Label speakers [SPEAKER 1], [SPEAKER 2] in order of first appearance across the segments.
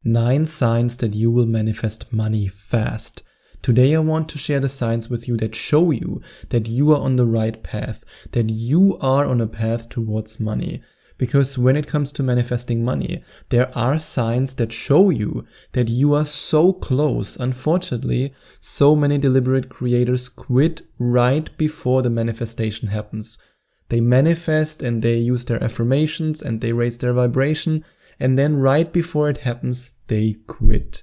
[SPEAKER 1] 9 signs that you will manifest money fast. Today I want to share the signs with you that show you that you are on the right path, that you are on a path towards money. Because when it comes to manifesting money, there are signs that show you that you are so close. Unfortunately, so many deliberate creators quit right before the manifestation happens. They manifest and they use their affirmations and they raise their vibration, and then right before it happens, they quit.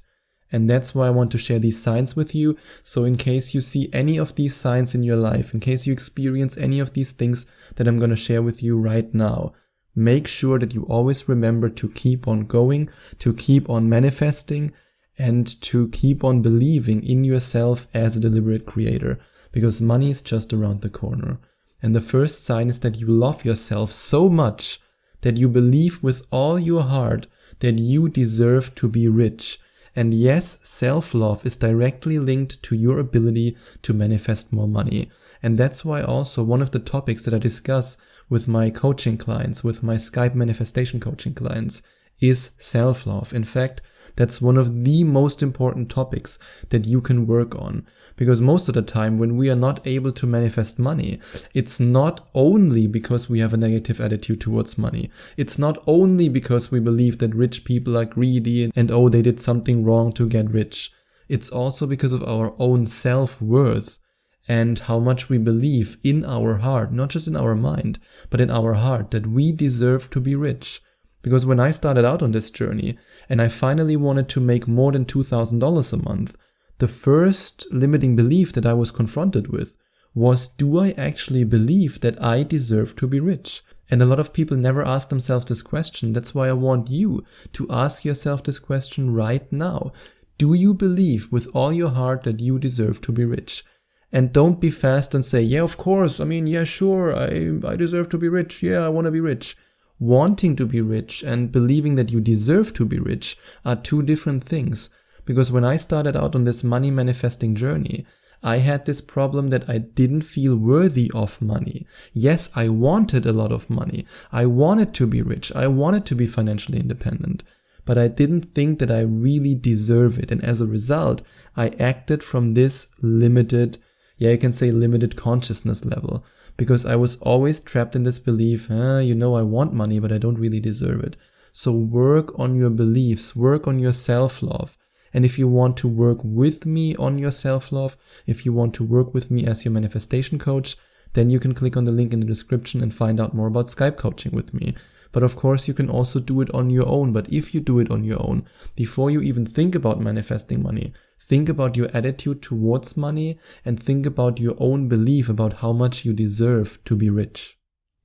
[SPEAKER 1] And that's why I want to share these signs with you. So in case you see any of these signs in your life, in case you experience any of these things that I'm going to share with you right now, make sure that you always remember to keep on going, to keep on manifesting, and to keep on believing in yourself as a deliberate creator, because money is just around the corner. And the first sign is that you love yourself so much that you believe with all your heart that you deserve to be rich. And yes, self-love is directly linked to your ability to manifest more money. And that's why also one of the topics that I discuss with my coaching clients, with my Skype manifestation coaching clients, is self-love. In fact, that's one of the most important topics that you can work on. Because most of the time when we are not able to manifest money, it's not only because we have a negative attitude towards money. It's not only because we believe that rich people are greedy and oh, they did something wrong to get rich. It's also because of our own self-worth and how much we believe in our heart, not just in our mind, but in our heart, that we deserve to be rich. Because when I started out on this journey and I finally wanted to make more than $2,000 a month, the first limiting belief that I was confronted with was, do I actually believe that I deserve to be rich? And a lot of people never ask themselves this question. That's why I want you to ask yourself this question right now. Do you believe with all your heart that you deserve to be rich? And don't be fast and say, yeah, of course. I mean, yeah, sure. I deserve to be rich. Yeah, I want to be rich. Wanting to be rich and believing that you deserve to be rich are two different things. Because when I started out on this money manifesting journey, I had this problem that I didn't feel worthy of money. Yes, I wanted a lot of money. I wanted to be rich. I wanted to be financially independent. But I didn't think that I really deserve it. And as a result, I acted from this limited, you can say limited consciousness level. Because I was always trapped in this belief, I want money, but I don't really deserve it. So work on your beliefs, work on your self-love. And if you want to work with me on your self-love, if you want to work with me as your manifestation coach, then you can click on the link in the description and find out more about Skype coaching with me. But of course, you can also do it on your own. But if you do it on your own, before you even think about manifesting money, think about your attitude towards money and think about your own belief about how much you deserve to be rich.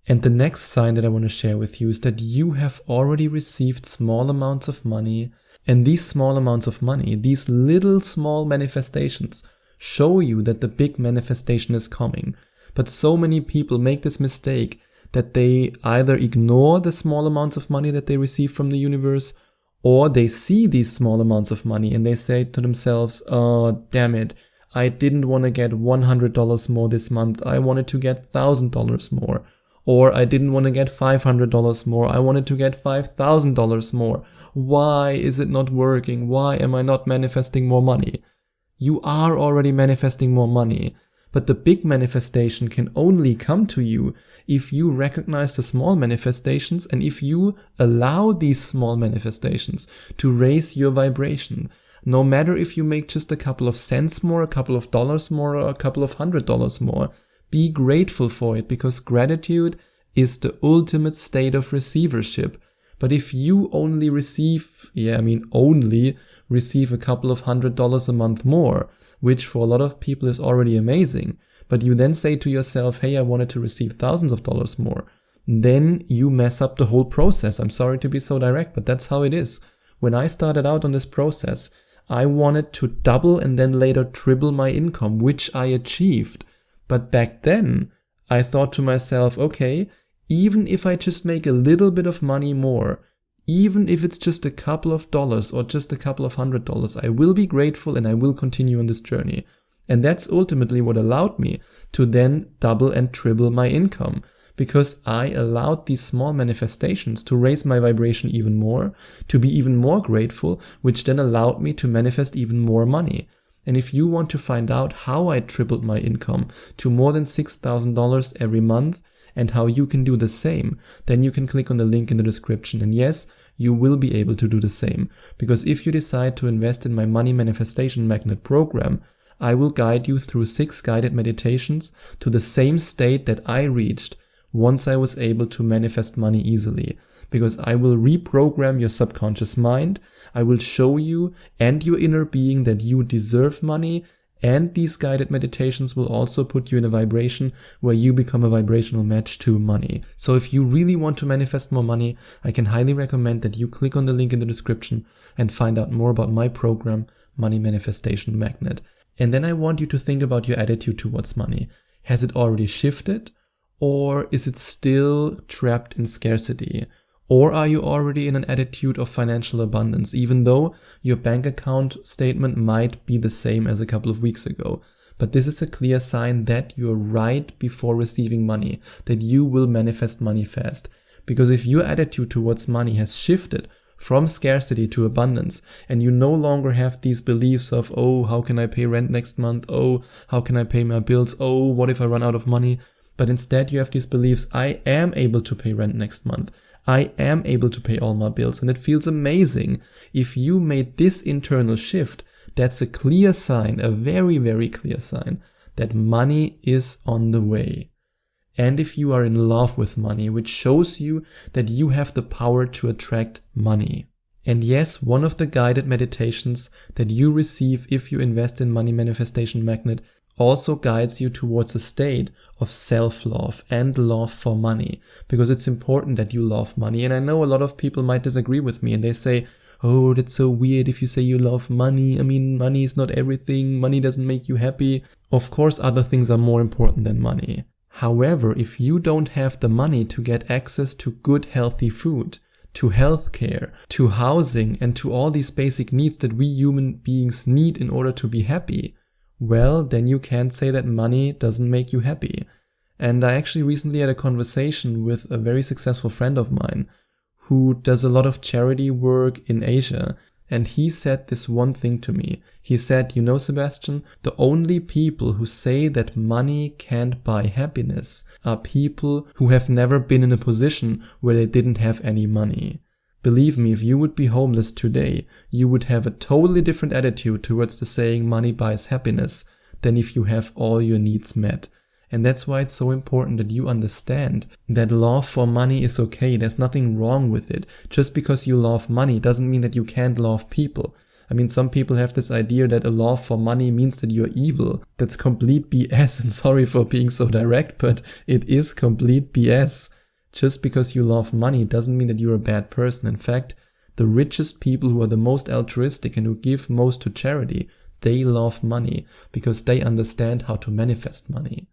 [SPEAKER 1] And the next sign that I want to share with you is that you have already received small amounts of money. And these small amounts of money, these little small manifestations, show you that the big manifestation is coming. But so many people make this mistake that they either ignore the small amounts of money that they receive from the universe, or they see these small amounts of money and they say to themselves, oh, damn it, I didn't want to get $100 more this month. I wanted to get $1,000 more. Or I didn't want to get $500 more. I wanted to get $5,000 more. Why is it not working? Why am I not manifesting more money? You are already manifesting more money. But the big manifestation can only come to you if you recognize the small manifestations and if you allow these small manifestations to raise your vibration. No matter if you make just a couple of cents more, a couple of dollars more, or a couple of $100 more, be grateful for it, because gratitude is the ultimate state of receivership. But if you only receive, only receive a couple of $100 a month more, which for a lot of people is already amazing, but you then say to yourself, hey, I wanted to receive thousands of dollars more, then you mess up the whole process. I'm sorry to be so direct, but that's how it is. When I started out on this process, I wanted to double and then later triple my income, which I achieved. But back then, I thought to myself, okay, even if I just make a little bit of money more, even if it's just a couple of dollars or just a couple of $100, I will be grateful and I will continue on this journey. And that's ultimately what allowed me to then double and triple my income. because I allowed these small manifestations to raise my vibration even more, to be even more grateful, which then allowed me to manifest even more money. And if you want to find out how I tripled my income to more than $6,000 every month and how you can do the same, then you can click on the link in the description. And yes, you will be able to do the same, because if you decide to invest in my Money Manifestation Magnet program, I will guide you through 6 guided meditations to the same state that I reached once I was able to manifest money easily. Because I will reprogram your subconscious mind, I will show you and your inner being that you deserve money, and these guided meditations will also put you in a vibration where you become a vibrational match to money. So if you really want to manifest more money, I can highly recommend that you click on the link in the description and find out more about my program, Money Manifestation Magnet. And then I want you to think about your attitude towards money. Has it already shifted? Or is it still trapped in scarcity? Or are you already in an attitude of financial abundance, even though your bank account statement might be the same as a couple of weeks ago? But this is a clear sign that you're right before receiving money, that you will manifest money fast. Because if your attitude towards money has shifted from scarcity to abundance, and you no longer have these beliefs of, oh, how can I pay rent next month? Oh, how can I pay my bills? Oh, what if I run out of money? But instead you have these beliefs, I am able to pay rent next month. I am able to pay all my bills, and it feels amazing. If you made this internal shift, that's a clear sign, a very, very clear sign that money is on the way. And if you are in love with money, which shows you that you have the power to attract money. And yes, one of the guided meditations that you receive if you invest in Money Manifestation Magnet also guides you towards a state of self-love and love for money, because it's important that you love money. And I know a lot of people might disagree with me and they say, oh, that's so weird if you say you love money. I mean, money is not everything. Money doesn't make you happy. Of course, other things are more important than money. However, if you don't have the money to get access to good, healthy food, to healthcare, to housing, and to all these basic needs that we human beings need in order to be happy, well, then you can't say that money doesn't make you happy. And I actually recently had a conversation with a very successful friend of mine who does a lot of charity work in Asia. And he said this one thing to me. He said, you know, Sebastian, the only people who say that money can't buy happiness are people who have never been in a position where they didn't have any money. Believe me, if you would be homeless today, you would have a totally different attitude towards the saying money buys happiness than if you have all your needs met. And that's why it's so important that you understand that love for money is okay. There's nothing wrong with it. Just because you love money doesn't mean that you can't love people. I mean, some people have this idea that a love for money means that you're evil. That's complete BS, and sorry for being so direct, but it is complete BS. Just because you love money doesn't mean that you're a bad person. In fact, the richest people who are the most altruistic and who give most to charity, they love money because they understand how to manifest money.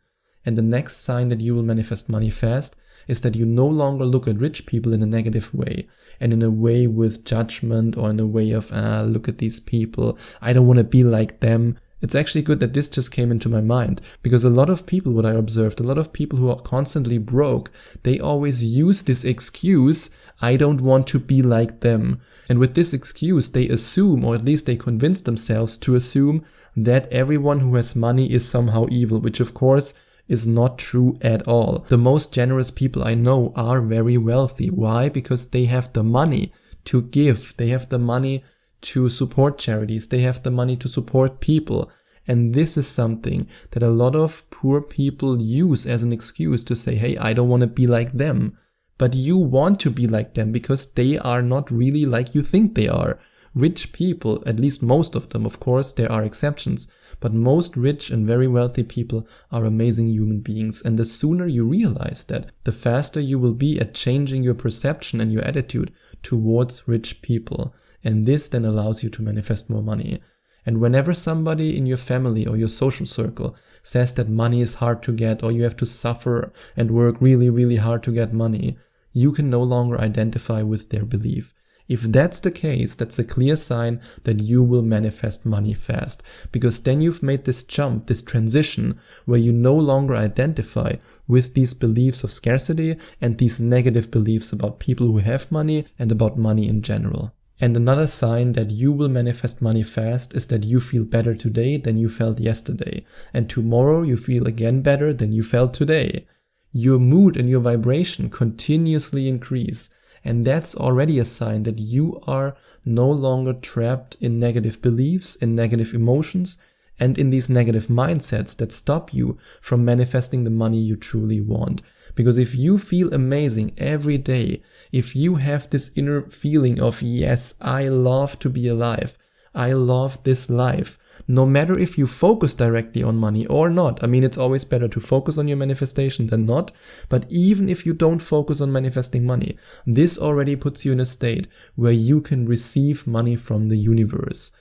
[SPEAKER 1] And the next sign that you will manifest money fast is that you no longer look at rich people in a negative way and in a way with judgment or in a way of, look at these people, I don't want to be like them. It's actually good that this just came into my mind, because a lot of people, what I observed, a lot of people who are constantly broke, they always use this excuse, I don't want to be like them. And with this excuse, they assume, or at least they convince themselves to assume, that everyone who has money is somehow evil, which of course is not true at all. The most generous people I know are very wealthy. Why? Because they have the money to give. They have the money to support charities. They have the money to support people. And this is something that a lot of poor people use as an excuse to say, hey, I don't want to be like them. But you want to be like them because they are not really like you think they are. Rich people, at least most of them, of course, there are exceptions, but most rich and very wealthy people are amazing human beings. And the sooner you realize that, the faster you will be at changing your perception and your attitude towards rich people. And this then allows you to manifest more money. And whenever somebody in your family or your social circle says that money is hard to get, or you have to suffer and work really, really hard to get money, you can no longer identify with their belief. If that's the case, that's a clear sign that you will manifest money fast, because then you've made this jump, this transition, where you no longer identify with these beliefs of scarcity and these negative beliefs about people who have money and about money in general. And another sign that you will manifest money fast is that you feel better today than you felt yesterday, and tomorrow you feel again better than you felt today. Your mood and your vibration continuously increase, and that's already a sign that you are no longer trapped in negative beliefs, in negative emotions, and in these negative mindsets that stop you from manifesting the money you truly want. Because if you feel amazing every day, if you have this inner feeling of, yes, I love to be alive, I love this life, no matter if you focus directly on money or not. I mean, it's always better to focus on your manifestation than not, but even if you don't focus on manifesting money, this already puts you in a state where you can receive money from the universe.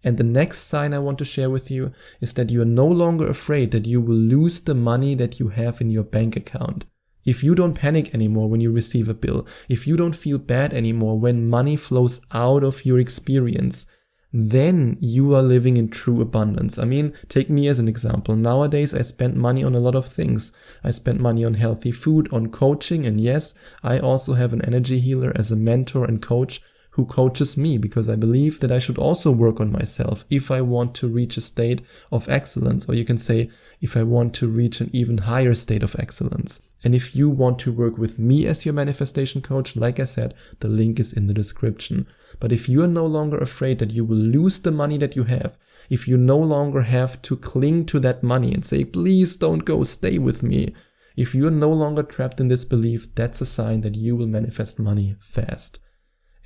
[SPEAKER 1] And the next sign I want to share with you is that you are no longer afraid that you will lose the money that you have in your bank account. If you don't panic anymore when you receive a bill, if you don't feel bad anymore when money flows out of your experience, then you are living in true abundance. I mean, take me as an example. Nowadays, I spend money on a lot of things. I spend money on healthy food, on coaching, and yes, I also have an energy healer as a mentor and coach who coaches me, because I believe that I should also work on myself if I want to reach a state of excellence, or you can say if I want to reach an even higher state of excellence. And if you want to work with me as your manifestation coach, like I said, the link is in the description. But if you are no longer afraid that you will lose the money that you have, if you no longer have to cling to that money and say, please don't go, stay with me, if you are no longer trapped in this belief, that's a sign that you will manifest money fast.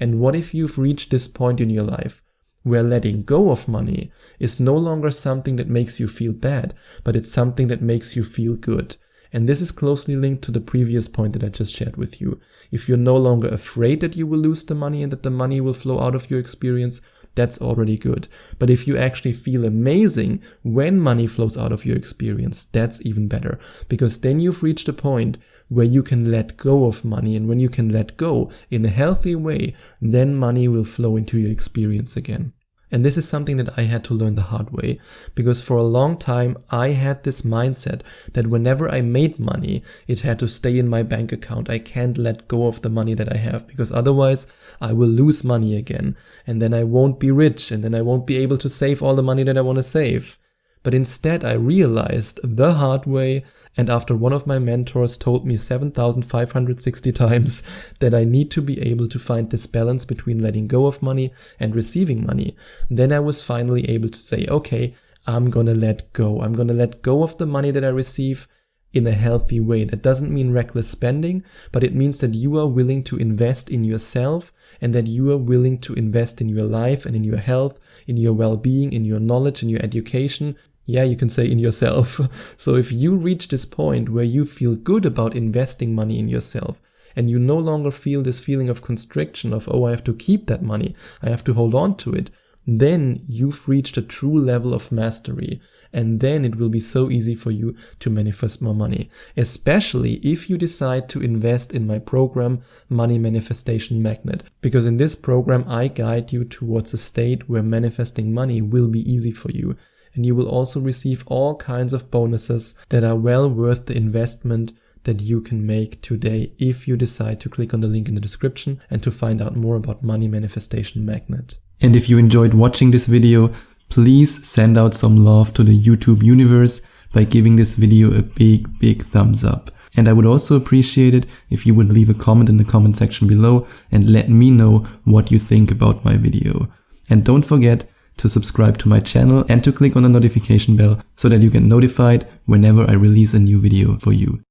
[SPEAKER 1] And what if you've reached this point in your life where letting go of money is no longer something that makes you feel bad, but it's something that makes you feel good? And this is closely linked to the previous point that I just shared with you. If you're no longer afraid that you will lose the money and that the money will flow out of your experience, that's already good. But if you actually feel amazing when money flows out of your experience, that's even better. Because then you've reached a point where you can let go of money. And when you can let go in a healthy way, then money will flow into your experience again. And this is something that I had to learn the hard way, because for a long time I had this mindset that whenever I made money, it had to stay in my bank account. I can't let go of the money that I have, because otherwise I will lose money again, and then I won't be rich, and then I won't be able to save all the money that I want to save. But instead I realized the hard way, and after one of my mentors told me 7,560 times that I need to be able to find this balance between letting go of money and receiving money, then I was finally able to say, okay, I'm gonna let go. I'm gonna let go of the money that I receive in a healthy way. That doesn't mean reckless spending, but it means that you are willing to invest in yourself, and that you are willing to invest in your life and in your health, in your well-being, in your knowledge, in your education. Yeah, you can say in yourself. So if you reach this point where you feel good about investing money in yourself, and you no longer feel this feeling of constriction of, oh, I have to keep that money, I have to hold on to it, then you've reached a true level of mastery. And then it will be so easy for you to manifest more money, especially if you decide to invest in my program, Money Manifestation Magnet. Because in this program, I guide you towards a state where manifesting money will be easy for you. And you will also receive all kinds of bonuses that are well worth the investment that you can make today if you decide to click on the link in the description and to find out more about Money Manifestation Magnet. And if you enjoyed watching this video, please send out some love to the YouTube universe by giving this video a big thumbs up. And I would also appreciate it if you would leave a comment in the comment section below and let me know what you think about my video. And don't forget to subscribe to my channel and to click on the notification bell so that you get notified whenever I release a new video for you.